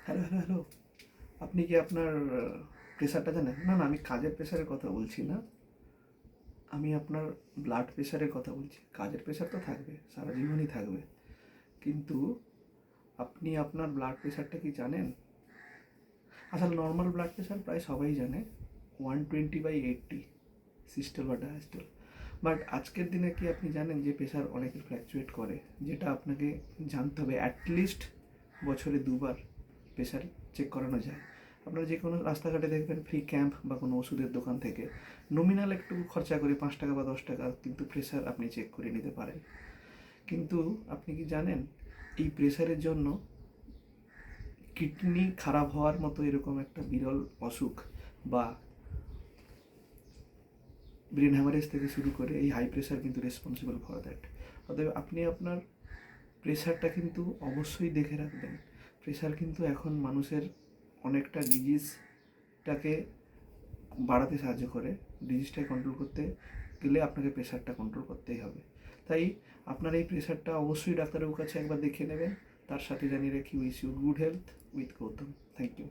Hello, hello, hello. আপনি কি আপনার প্রেশারটা জানেন? না, না, আমি কাজের প্রেশারের কথা বলছি না। আমি আপনার ব্লাড প্রেশারের কথা বলছি। কাজের প্রেশার তো থাকবে, সারা জীবনই থাকবে। কিন্তু আপনি আপনার ব্লাড প্রেশারটা কি জানেন? আসলে নর্মাল ব্লাড প্রেশার প্রায় সবাই জানে, 120/80 সিস্টোল বা ডায়াস্টোল। বাট আজকের দিনে কি আপনি জানেন যে প্রেশার অনেকের ফ্ল্যাকচুয়েট করে? যেটা আপনাকে জানতে হবে। অ্যাটলিস্ট বছরে 2 বার প্রেশার চেক করানো যায়। আপনারা যে কোনো রাস্তাঘাটে দেখবেন ফ্রি ক্যাম্প বা কোনো ওষুধের দোকান থেকে নমিনাল একটু খরচা করে 5 টাকা বা 10 টাকা কিন্তু প্রেশার আপনি চেক করে নিতে পারেন। কিন্তু আপনি কি জানেন এই প্রেশারের জন্য কিডনি খারাপ হওয়ার মতো এরকম একটা বিরল অসুখ বা ব্রেন হ্যামারেজ থেকে শুরু করে এই হাই প্রেশার কিন্তু রেসপন্সিবল ফর দ্যাট। অতএব আপনি আপনার প্রেশারটা কিন্তু অবশ্যই দেখে রাখবেন। প্রেশার কিন্তু এখন মানুষের অনেকটা ডিজিজটাকে বাড়াতে সাহায্য করে। ডিজিজটাকে কন্ট্রোল করতে গেলে আপনাকে প্রেশারটা কন্ট্রোল করতেই হবে। তাই আপনার এই প্রেশারটা অবশ্যই ডাক্তারের কাছে একবার দেখিয়ে নেবেন। তার সাথে জানিয়ে রাখি, wish you good health with Gautam. Thank you.